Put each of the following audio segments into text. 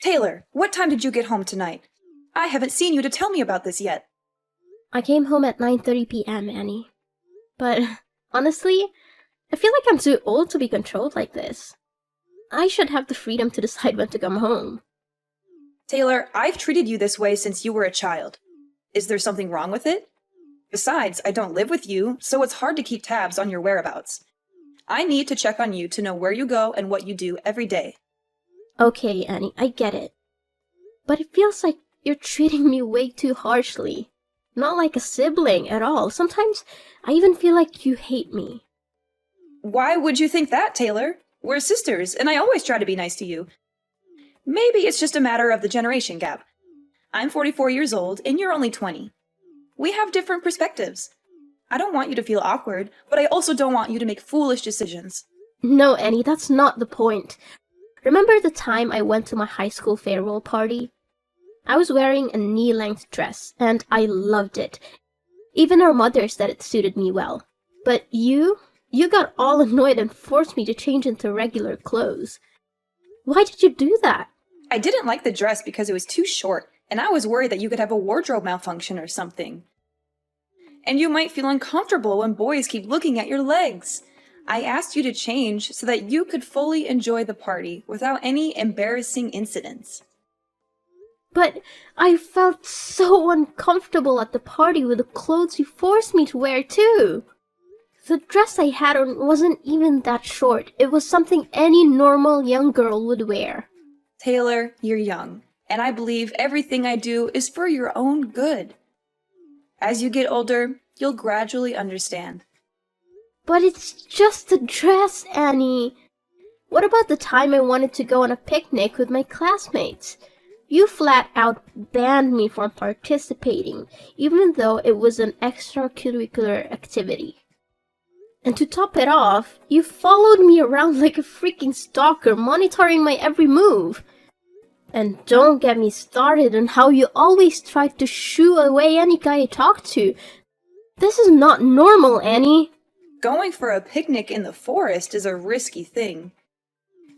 Taylor, what time did you get home tonight? I haven't seen you to tell me about this yet. I came home at 9:30 p.m., Annie. But honestly, I feel like I'm too old to be controlled like this. I should have the freedom to decide when to come home. Taylor, I've treated you this way since you were a child. Is there something wrong with it? Besides, I don't live with you, so it's hard to keep tabs on your whereabouts. I need to check on you to know where you go and what you do every day. Okay, Annie, I get it. But it feels like you're treating me way too harshly. Not like a sibling at all. Sometimes I even feel like you hate me. Why would you think that, Taylor? We're sisters, and I always try to be nice to you. Maybe it's just a matter of the generation gap. I'm 44 years old, and you're only 20. We have different perspectives. I don't want you to feel awkward, but I also don't want you to make foolish decisions. No, Annie, that's not the point. Remember the time I went to my high school farewell party? I was wearing a knee-length dress, and I loved it. Even our mother said it suited me well. But you got all annoyed and forced me to change into regular clothes. Why did you do that? I didn't like the dress because it was too short, and I was worried that you could have a wardrobe malfunction or something. And you might feel uncomfortable when boys keep looking at your legs. I asked you to change so that you could fully enjoy the party without any embarrassing incidents. But I felt so uncomfortable at the party with the clothes you forced me to wear too. The dress I had on wasn't even that short. It was something any normal young girl would wear. Taylor, you're young, and I believe everything I do is for your own good. As you get older, you'll gradually understand. But it's just a dress, Annie. What about the time I wanted to go on a picnic with my classmates? You flat out banned me from participating, even though it was an extracurricular activity. And to top it off, you followed me around like a freaking stalker, monitoring my every move. And don't get me started on how you always tried to shoo away any guy I talked to. This is not normal, Annie. Going for a picnic in the forest is a risky thing.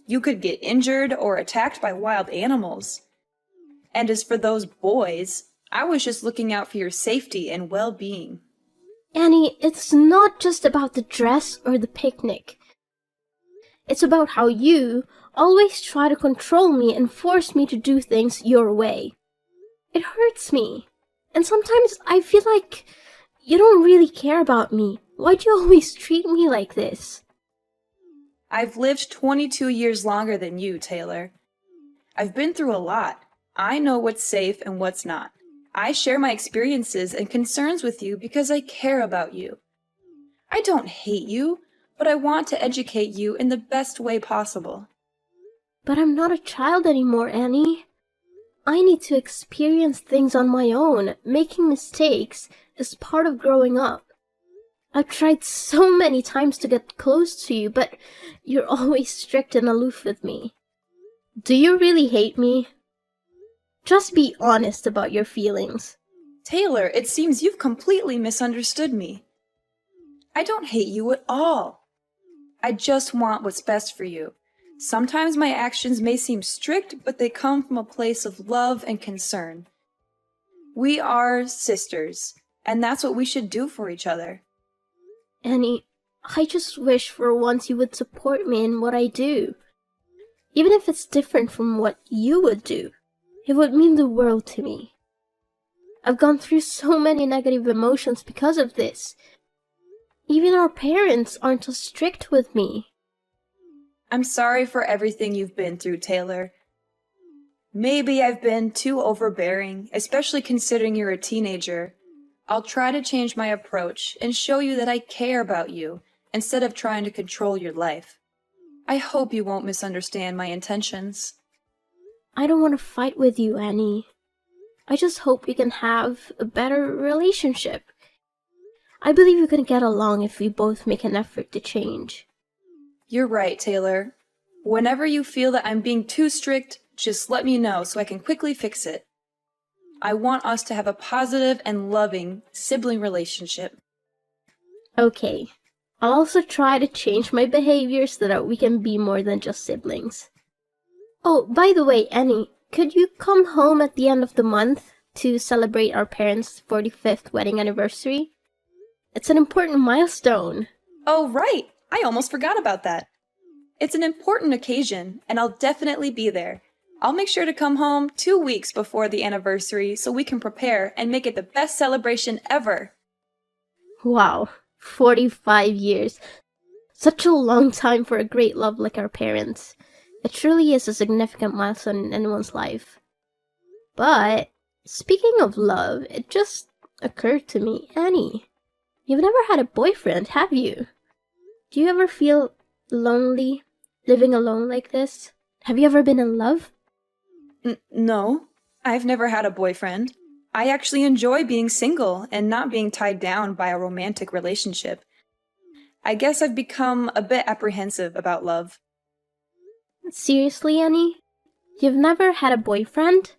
You could get injured or attacked by wild animals. And as for those boys, I was just looking out for your safety and well-being. Annie, it's not just about the dress or the picnic. It's about how you always try to control me and force me to do things your way. It hurts me. And sometimes I feel like you don't really care about me. Why do you always treat me like this? I've lived 22 years longer than you, Taylor. I've been through a lot. I know what's safe and what's not. I share my experiences and concerns with you because I care about you. I don't hate you, but I want to educate you in the best way possible. But I'm not a child anymore, Annie. I need to experience things on my own. Making mistakes is part of growing up. I've tried so many times to get close to you, but you're always strict and aloof with me. Do you really hate me? Just be honest about your feelings. Taylor, it seems you've completely misunderstood me. I don't hate you at all. I just want what's best for you. Sometimes my actions may seem strict, but they come from a place of love and concern. We are sisters, and that's what we should do for each other. Annie, I just wish for once you would support me in what I do. Even if it's different from what you would do, it would mean the world to me. I've gone through so many negative emotions because of this. Even our parents aren't so strict with me. I'm sorry for everything you've been through, Taylor. Maybe I've been too overbearing, especially considering you're a teenager. I'll try to change my approach and show you that I care about you instead of trying to control your life. I hope you won't misunderstand my intentions. I don't want to fight with you, Annie. I just hope we can have a better relationship. I believe we can get along if we both make an effort to change. You're right, Taylor. Whenever you feel that I'm being too strict, just let me know so I can quickly fix it. I want us to have a positive and loving sibling relationship. Okay. I'll also try to change my behavior so that we can be more than just siblings. Oh, by the way, Annie, could you come home at the end of the month to celebrate our parents' 45th wedding anniversary? It's an important milestone. Oh, right! I almost forgot about that. It's an important occasion, and I'll definitely be there. I'll make sure to come home 2 weeks before the anniversary so we can prepare and make it the best celebration ever. Wow, 45 years. Such a long time for a great love like our parents. It truly is a significant milestone in anyone's life. But, speaking of love, it just occurred to me, Annie, you've never had a boyfriend, have you? Do you ever feel lonely, living alone like this? Have you ever been in love? No, I've never had a boyfriend. I actually enjoy being single and not being tied down by a romantic relationship. I guess I've become a bit apprehensive about love. Seriously, Annie? You've never had a boyfriend?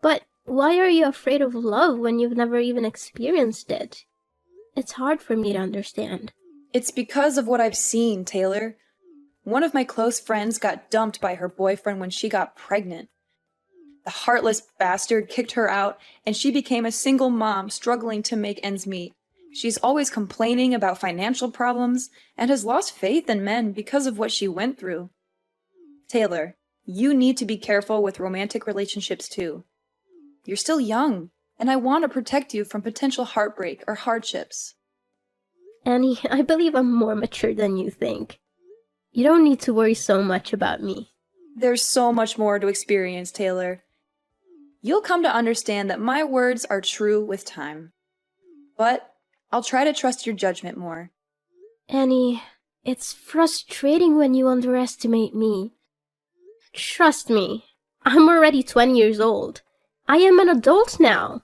But why are you afraid of love when you've never even experienced it? It's hard for me to understand. It's because of what I've seen, Taylor. One of my close friends got dumped by her boyfriend when she got pregnant. The heartless bastard kicked her out, and she became a single mom struggling to make ends meet. She's always complaining about financial problems and has lost faith in men because of what she went through. Taylor, you need to be careful with romantic relationships too. You're still young, and I want to protect you from potential heartbreak or hardships. Annie, I believe I'm more mature than you think. You don't need to worry so much about me. There's so much more to experience, Taylor. You'll come to understand that my words are true with time. But I'll try to trust your judgment more. Annie, it's frustrating when you underestimate me. Trust me, I'm already 20 years old. I am an adult now.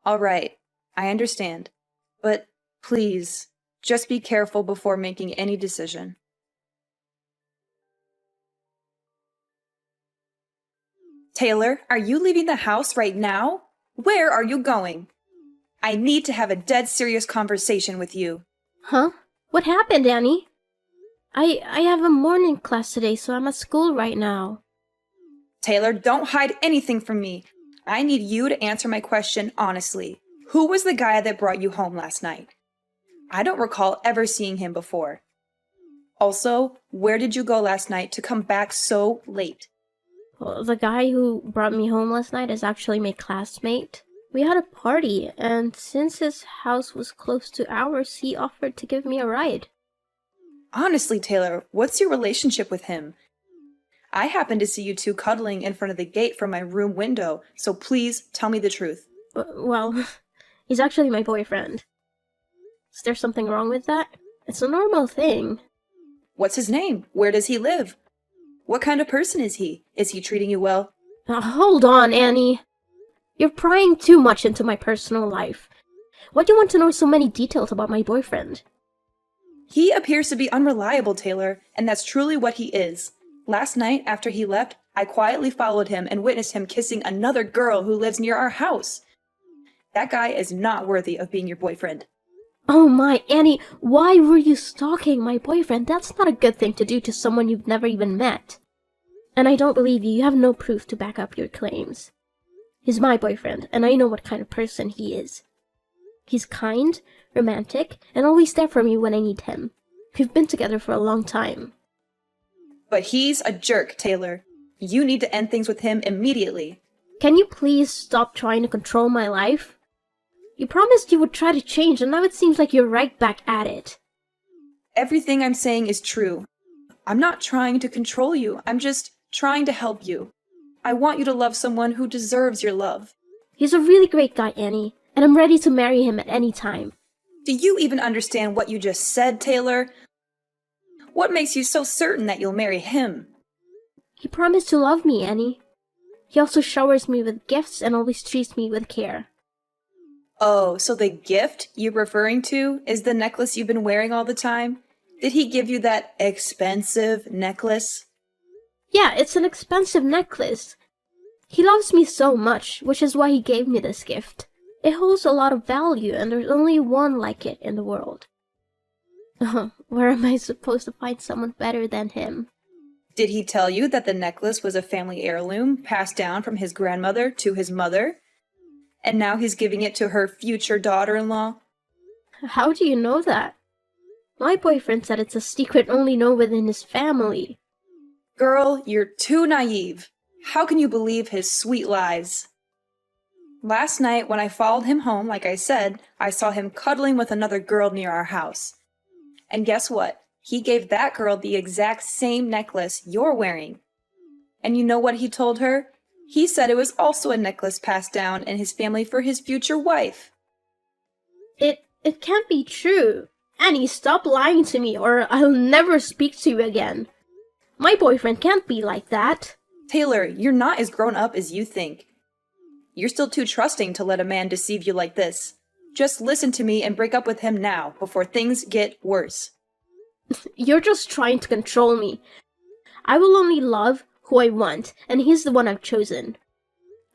All right, I understand. But please, just be careful before making any decision. Taylor, are you leaving the house right now? Where are you going? I need to have a dead serious conversation with you. Huh? What happened, Annie? I have a morning class today, so I'm at school right now. Taylor, don't hide anything from me. I need you to answer my question honestly. Who was the guy that brought you home last night? I don't recall ever seeing him before. Also, where did you go last night to come back so late? Well, the guy who brought me home last night is actually my classmate. We had a party, and since his house was close to ours, he offered to give me a ride. Honestly, Taylor, what's your relationship with him? I happened to see you two cuddling in front of the gate from my room window, so please tell me the truth. Well, he's actually my boyfriend. Is there something wrong with that? It's a normal thing. What's his name? Where does he live? What kind of person is he? Is he treating you well? Now, hold on, Annie. You're prying too much into my personal life. Why do you want to know so many details about my boyfriend? He appears to be unreliable, Taylor, and that's truly what he is. Last night, after he left, I quietly followed him and witnessed him kissing another girl who lives near our house. That guy is not worthy of being your boyfriend. Oh my, Annie, why were you stalking my boyfriend? That's not a good thing to do to someone you've never even met. And I don't believe you. You have no proof to back up your claims. He's my boyfriend, and I know what kind of person he is. He's kind, romantic, and always there for me when I need him. We've been together for a long time. But he's a jerk, Taylor. You need to end things with him immediately. Can you please stop trying to control my life? You promised you would try to change, and now it seems like you're right back at it. Everything I'm saying is true. I'm not trying to control you. I'm just trying to help you. I want you to love someone who deserves your love. He's a really great guy, Annie, and I'm ready to marry him at any time. Do you even understand what you just said, Taylor? What makes you so certain that you'll marry him? He promised to love me, Annie. He also showers me with gifts and always treats me with care. Oh, so the gift you're referring to is the necklace you've been wearing all the time? Did he give you that expensive necklace? Yeah, it's an expensive necklace. He loves me so much, which is why he gave me this gift. It holds a lot of value, and there's only one like it in the world. Where am I supposed to find someone better than him? Did he tell you that the necklace was a family heirloom passed down from his grandmother to his mother? And now he's giving it to her future daughter-in-law? How do you know that? My boyfriend said it's a secret only known within his family. Girl, you're too naive. How can you believe his sweet lies? Last night, when I followed him home, like I said, I saw him cuddling with another girl near our house. And guess what? He gave that girl the exact same necklace you're wearing. And you know what he told her? He said it was also a necklace passed down in his family for his future wife. It can't be true. Annie, stop lying to me or I'll never speak to you again. My boyfriend can't be like that. Taylor, you're not as grown up as you think. You're still too trusting to let a man deceive you like this. Just listen to me and break up with him now before things get worse. You're just trying to control me. I will only love who I want, and he's the one I've chosen.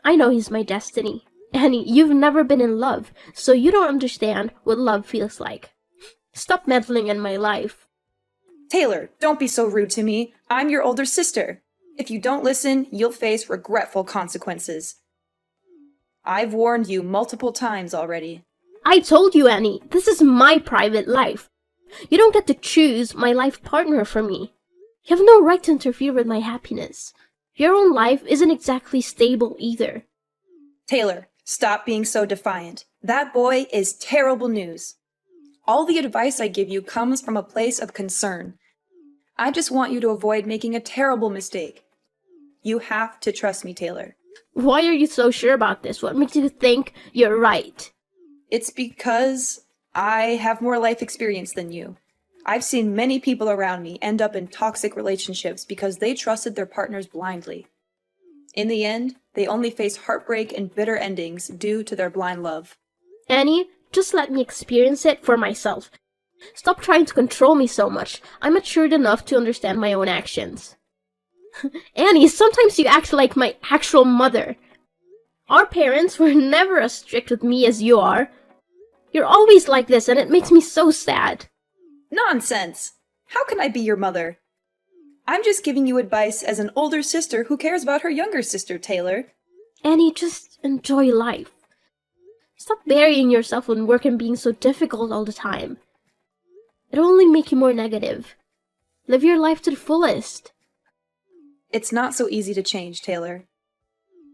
I know he's my destiny. Annie, you've never been in love, so you don't understand what love feels like. Stop meddling in my life. Taylor, don't be so rude to me. I'm your older sister. If you don't listen, you'll face regretful consequences. I've warned you multiple times already. I told you, Annie, this is my private life. You don't get to choose my life partner for me. You have no right to interfere with my happiness. Your own life isn't exactly stable either. Taylor, stop being so defiant. That boy is terrible news. All the advice I give you comes from a place of concern. I just want you to avoid making a terrible mistake. You have to trust me, Taylor. Why are you so sure about this? What makes you think you're right? It's because I have more life experience than you. I've seen many people around me end up in toxic relationships because they trusted their partners blindly. In the end, they only face heartbreak and bitter endings due to their blind love. Annie, just let me experience it for myself. Stop trying to control me so much. I'm matured enough to understand my own actions. Annie, sometimes you act like my actual mother. Our parents were never as strict with me as you are. You're always like this, and it makes me so sad. Nonsense! How can I be your mother? I'm just giving you advice as an older sister who cares about her younger sister, Taylor. Annie, just enjoy life. Stop burying yourself in work and being so difficult all the time. It'll only make you more negative. Live your life to the fullest. It's not so easy to change, Taylor.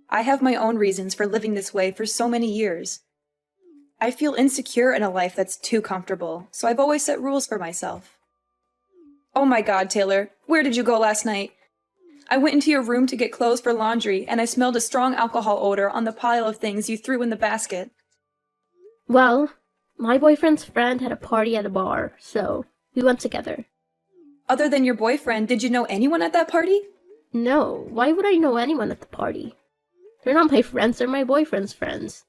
I have my own reasons for living this way for so many years. I feel insecure in a life that's too comfortable, so I've always set rules for myself. Oh my God, Taylor, where did you go last night? I went into your room to get clothes for laundry, and I smelled a strong alcohol odor on the pile of things you threw in the basket. Well, my boyfriend's friend had a party at a bar, so we went together. Other than your boyfriend, did you know anyone at that party? No, why would I know anyone at the party? They're not my friends, they're my boyfriend's friends.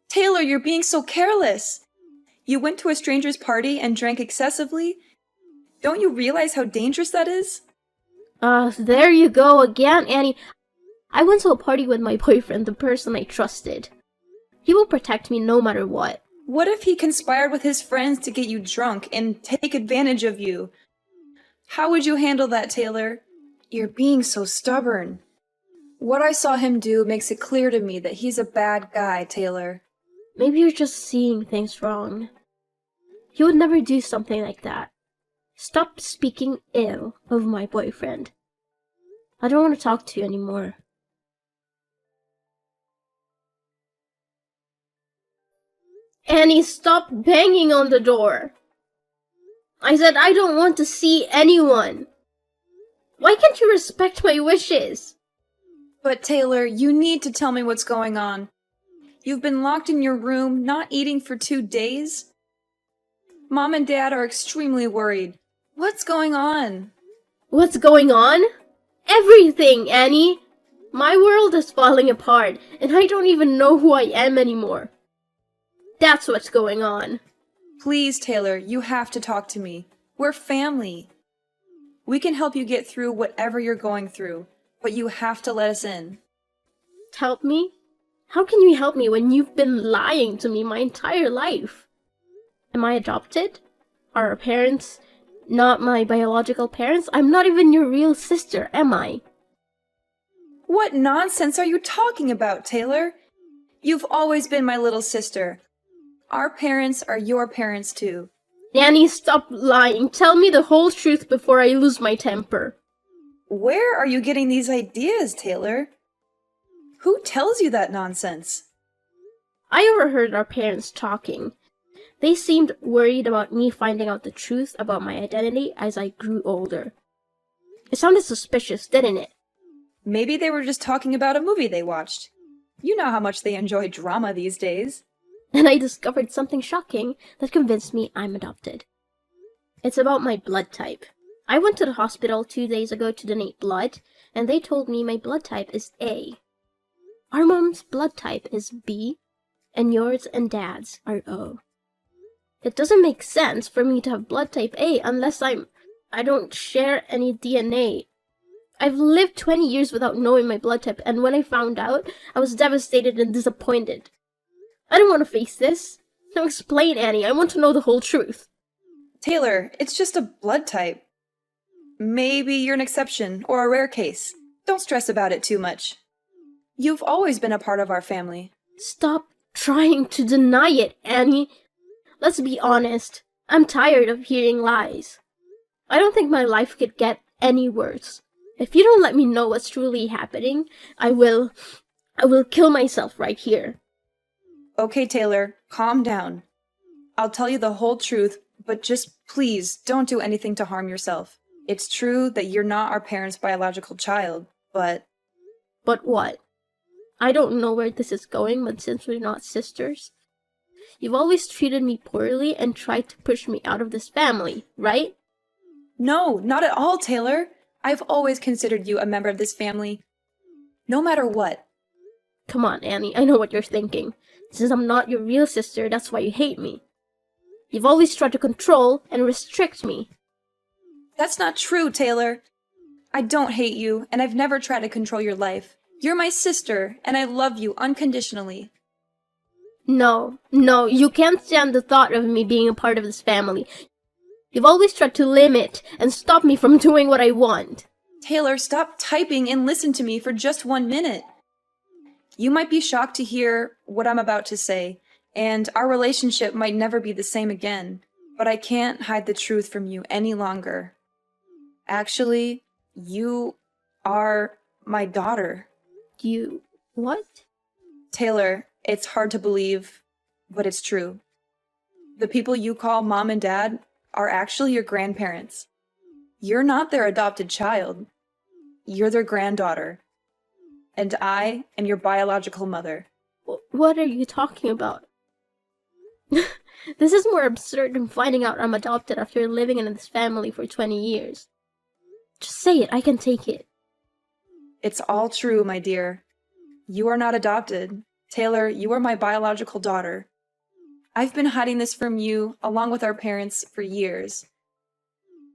Taylor, you're being so careless. You went to a stranger's party and drank excessively? Don't you realize how dangerous that is? There you go again, Annie. I went to a party with my boyfriend, the person I trusted. He will protect me no matter what. What if he conspired with his friends to get you drunk and take advantage of you? How would you handle that, Taylor? You're being so stubborn. What I saw him do makes it clear to me that he's a bad guy, Taylor. Maybe you're just seeing things wrong. He would never do something like that. Stop speaking ill of my boyfriend. I don't want to talk to you anymore. Annie, stop banging on the door. I said I don't want to see anyone. Why can't you respect my wishes? But Taylor, you need to tell me what's going on. You've been locked in your room, not eating for 2 days. Mom and Dad are extremely worried. What's going on? What's going on? Everything, Annie! My world is falling apart, and I don't even know who I am anymore. That's what's going on. Please, Taylor, you have to talk to me. We're family. We can help you get through whatever you're going through, but you have to let us in. Help me? How can you help me when you've been lying to me my entire life? Am I adopted? Are our parents Not my biological parents? I'm not even your real sister, am I? What nonsense are you talking about, Taylor? You've always been my little sister. Our parents are your parents too. Annie, stop lying. Tell me the whole truth before I lose my temper. Where are you getting these ideas, Taylor? Who tells you that nonsense? I overheard our parents talking. They seemed worried about me finding out the truth about my identity as I grew older. It sounded suspicious, didn't it? Maybe they were just talking about a movie they watched. You know how much they enjoy drama these days. And I discovered something shocking that convinced me I'm adopted. It's about my blood type. I went to the hospital 2 days ago to donate blood, and they told me my blood type is A. Our mom's blood type is B, and yours and dad's are O. It doesn't make sense for me to have blood type A unless I don't share any DNA. I've lived 20 years without knowing my blood type, and when I found out, I was devastated and disappointed. I don't want to face this. Now explain, Annie. I want to know the whole truth. Taylor, it's just a blood type. Maybe you're an exception or a rare case. Don't stress about it too much. You've always been a part of our family. Stop trying to deny it, Annie. Let's be honest. I'm tired of hearing lies. I don't think my life could get any worse. If you don't let me know what's truly happening, I will kill myself right here. Okay, Taylor, calm down. I'll tell you the whole truth, but just please don't do anything to harm yourself. It's true that you're not our parents' biological child, but... But what? I don't know where this is going, but since we're not sisters, you've always treated me poorly and tried to push me out of this family, right? No, not at all, Taylor. I've always considered you a member of this family. No matter what. Come on, Annie, I know what you're thinking. Since I'm not your real sister, that's why you hate me. You've always tried to control and restrict me. That's not true, Taylor. I don't hate you, and I've never tried to control your life. You're my sister, and I love you unconditionally. No, you can't stand the thought of me being a part of this family. You've always tried to limit and stop me from doing what I want. Taylor, stop typing and listen to me for just 1 minute. You might be shocked to hear what I'm about to say, and our relationship might never be the same again, but I can't hide the truth from you any longer. Actually, you are my daughter. You... what? Taylor, it's hard to believe, but it's true. The people you call mom and dad are actually your grandparents. You're not their adopted child. You're their granddaughter. And I am your biological mother. What are you talking about? This is more absurd than finding out I'm adopted after living in this family for 20 years. Just say it, I can take it. It's all true, my dear. You are not adopted. Taylor, you are my biological daughter. I've been hiding this from you, along with our parents, for years.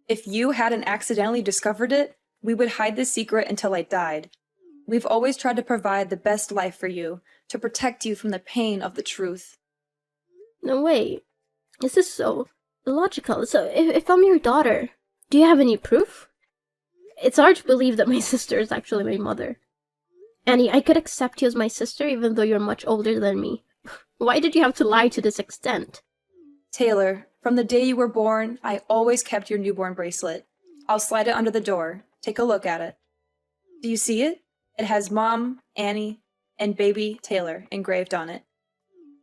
If you hadn't accidentally discovered it, we would hide this secret until I died. We've always tried to provide the best life for you, to protect you from the pain of the truth. No, wait. This is so illogical. So, if I'm your daughter, do you have any proof? It's hard to believe that my sister is actually my mother. Annie, I could accept you as my sister even though you're much older than me. Why did you have to lie to this extent? Taylor, from the day you were born, I always kept your newborn bracelet. I'll slide it under the door. Take a look at it. Do you see it? It has Mom, Annie, and baby Taylor engraved on it.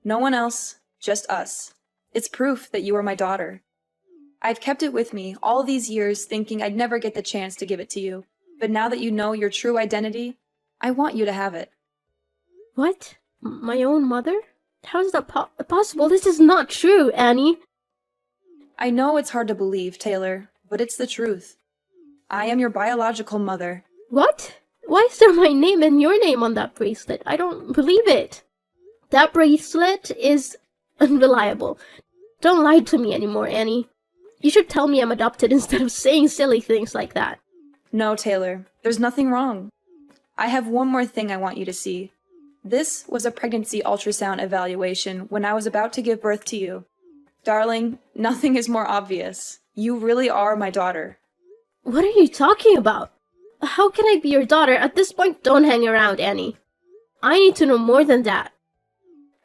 No one else, just us. It's proof that you are my daughter. I've kept it with me all these years thinking I'd never get the chance to give it to you. But now that you know your true identity, I want you to have it. What? My own mother? How is that possible? This is not true, Annie. I know it's hard to believe, Taylor, but it's the truth. I am your biological mother. What? Why is there my name and your name on that bracelet? I don't believe it. That bracelet is unreliable. Don't lie to me anymore, Annie. You should tell me I'm adopted instead of saying silly things like that. No, Taylor, there's nothing wrong. I have one more thing I want you to see. This was a pregnancy ultrasound evaluation when I was about to give birth to you. Darling, nothing is more obvious. You really are my daughter. What are you talking about? How can I be your daughter? At this point, don't hang around, Annie. I need to know more than that.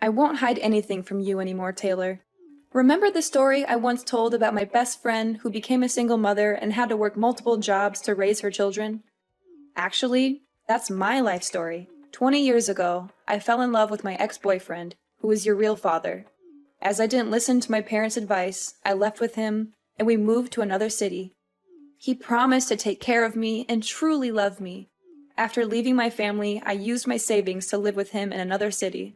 I won't hide anything from you anymore, Taylor. Remember the story I once told about my best friend who became a single mother and had to work multiple jobs to raise her children? Actually, that's my life story. 20 years ago, I fell in love with my ex-boyfriend, who was your real father. As I didn't listen to my parents' advice, I left with him, and we moved to another city. He promised to take care of me and truly love me. After leaving my family, I used my savings to live with him in another city.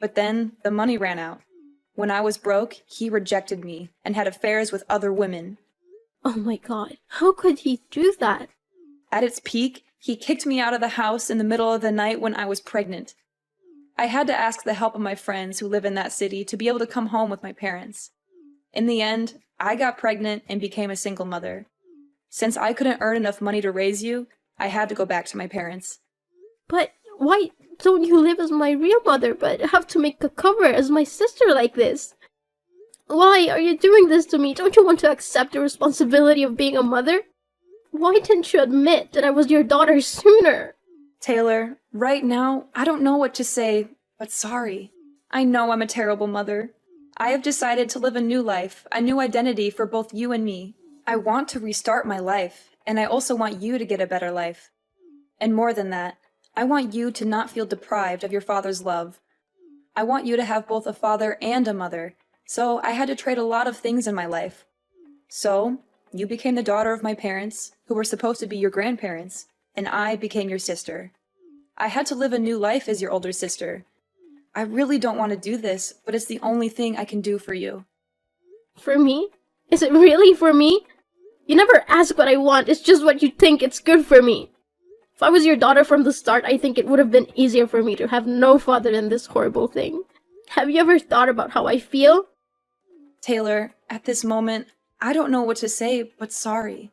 But then, the money ran out. When I was broke, he rejected me and had affairs with other women. Oh my god, how could he do that? At its peak, he kicked me out of the house in the middle of the night when I was pregnant. I had to ask the help of my friends who live in that city to be able to come home with my parents. In the end, I got pregnant and became a single mother. Since I couldn't earn enough money to raise you, I had to go back to my parents. But why don't you live as my real mother, but have to make a cover as my sister like this? Why are you doing this to me? Don't you want to accept the responsibility of being a mother? Why didn't you admit that I was your daughter sooner? Taylor, right now, I don't know what to say, but sorry. I know I'm a terrible mother. I have decided to live a new life, a new identity for both you and me. I want to restart my life, and I also want you to get a better life. And more than that, I want you to not feel deprived of your father's love. I want you to have both a father and a mother, so I had to trade a lot of things in my life. So, you became the daughter of my parents, who were supposed to be your grandparents, and I became your sister. I had to live a new life as your older sister. I really don't want to do this, but it's the only thing I can do for you. For me? Is it really for me? You never ask what I want, it's just what you think it's good for me. If I was your daughter from the start, I think it would have been easier for me to have no father than this horrible thing. Have you ever thought about how I feel? Taylor, at this moment, I don't know what to say, but sorry.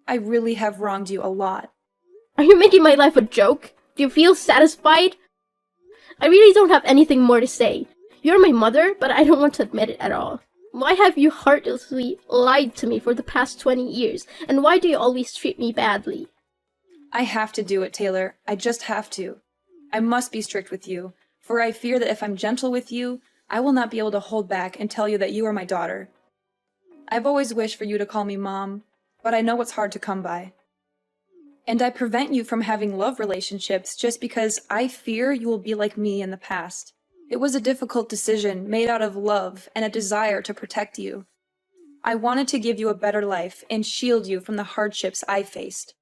I really have wronged you a lot. Are you making my life a joke? Do you feel satisfied? I really don't have anything more to say. You're my mother, but I don't want to admit it at all. Why have you heartlessly lied to me for the past 20 years? And why do you always treat me badly? I have to do it, Taylor. I just have to. I must be strict with you, for I fear that if I'm gentle with you, I will not be able to hold back and tell you that you are my daughter. I've always wished for you to call me Mom, but I know it's hard to come by. And I prevent you from having love relationships just because I fear you will be like me in the past. It was a difficult decision made out of love and a desire to protect you. I wanted to give you a better life and shield you from the hardships I faced.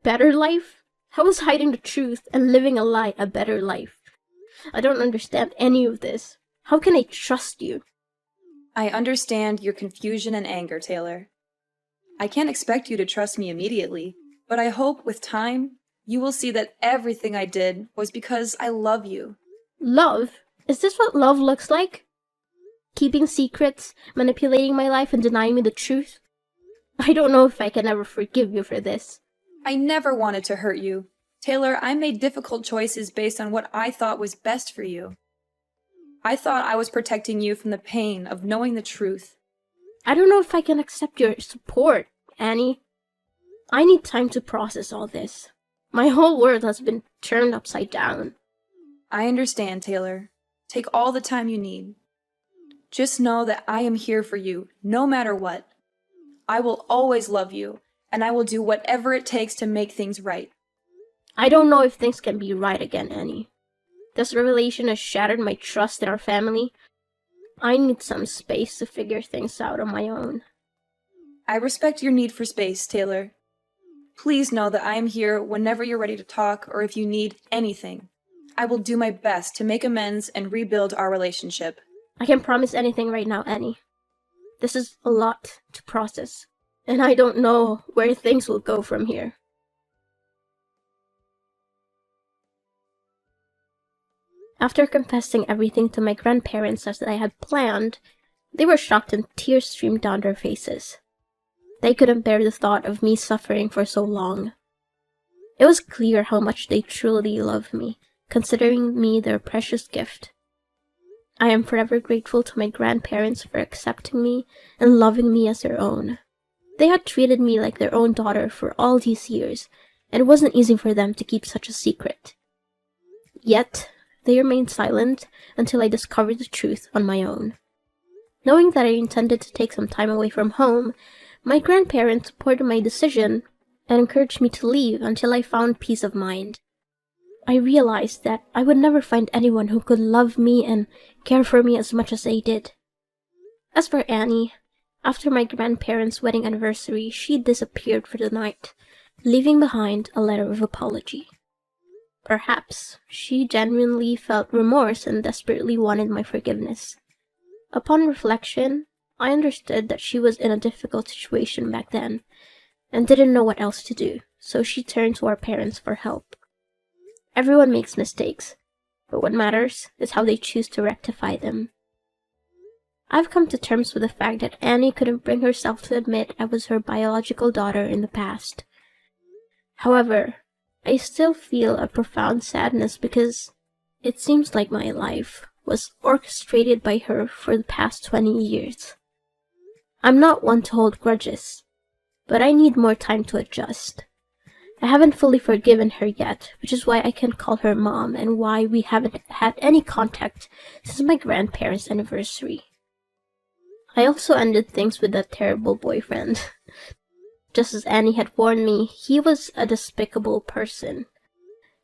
Better life? How is hiding the truth and living a lie a better life? I don't understand any of this. How can I trust you? I understand your confusion and anger, Taylor. I can't expect you to trust me immediately, but I hope with time, you will see that everything I did was because I love you. Love? Is this what love looks like? Keeping secrets, manipulating my life, and denying me the truth? I don't know if I can ever forgive you for this. I never wanted to hurt you. Taylor, I made difficult choices based on what I thought was best for you. I thought I was protecting you from the pain of knowing the truth. I don't know if I can accept your support, Annie. I need time to process all this. My whole world has been turned upside down. I understand, Taylor. Take all the time you need. Just know that I am here for you, no matter what. I will always love you, and I will do whatever it takes to make things right. I don't know if things can be right again, Annie. This revelation has shattered my trust in our family. I need some space to figure things out on my own. I respect your need for space, Taylor. Please know that I am here whenever you're ready to talk or if you need anything. I will do my best to make amends and rebuild our relationship. I can't promise anything right now, Annie. This is a lot to process, and I don't know where things will go from here. After confessing everything to my grandparents as I had planned, they were shocked and tears streamed down their faces. They couldn't bear the thought of me suffering for so long. It was clear how much they truly loved me, considering me their precious gift. I am forever grateful to my grandparents for accepting me and loving me as their own. They had treated me like their own daughter for all these years, and it wasn't easy for them to keep such a secret. Yet, they remained silent until I discovered the truth on my own. Knowing that I intended to take some time away from home, my grandparents supported my decision and encouraged me to leave until I found peace of mind. I realized that I would never find anyone who could love me and care for me as much as they did. As for Annie, after my grandparents' wedding anniversary, she disappeared for the night, leaving behind a letter of apology. Perhaps she genuinely felt remorse and desperately wanted my forgiveness. Upon reflection, I understood that she was in a difficult situation back then and didn't know what else to do, so she turned to our parents for help. Everyone makes mistakes, but what matters is how they choose to rectify them. I've come to terms with the fact that Annie couldn't bring herself to admit I was her biological daughter in the past. However, I still feel a profound sadness because it seems like my life was orchestrated by her for the past 20 years. I'm not one to hold grudges, but I need more time to adjust. I haven't fully forgiven her yet, which is why I can't call her mom and why we haven't had any contact since my grandparents' anniversary. I also ended things with that terrible boyfriend. Just as Annie had warned me, he was a despicable person.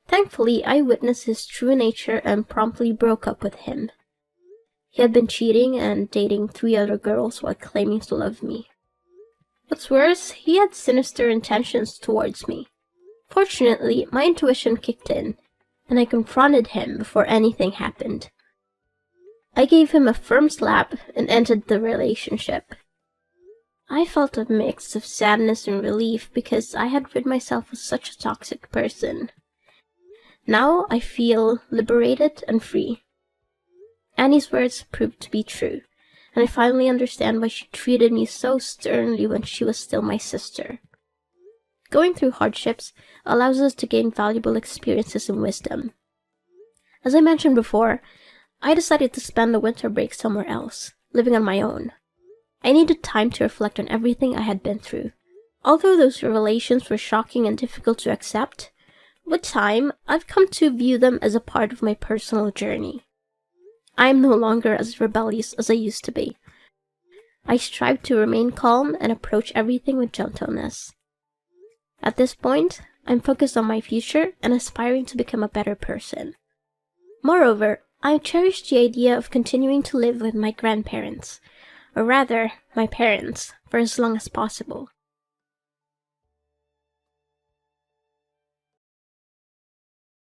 Thankfully, I witnessed his true nature and promptly broke up with him. He had been cheating and dating 3 other girls while claiming to love me. What's worse, he had sinister intentions towards me. Fortunately, my intuition kicked in, and I confronted him before anything happened. I gave him a firm slap and ended the relationship. I felt a mix of sadness and relief because I had rid myself of such a toxic person. Now I feel liberated and free. Annie's words proved to be true, and I finally understand why she treated me so sternly when she was still my sister. Going through hardships allows us to gain valuable experiences and wisdom. As I mentioned before, I decided to spend the winter break somewhere else, living on my own. I needed time to reflect on everything I had been through. Although those revelations were shocking and difficult to accept, with time, I've come to view them as a part of my personal journey. I am no longer as rebellious as I used to be. I strive to remain calm and approach everything with gentleness. At this point, I'm focused on my future and aspiring to become a better person. Moreover, I cherish the idea of continuing to live with my grandparents, or rather, my parents, for as long as possible.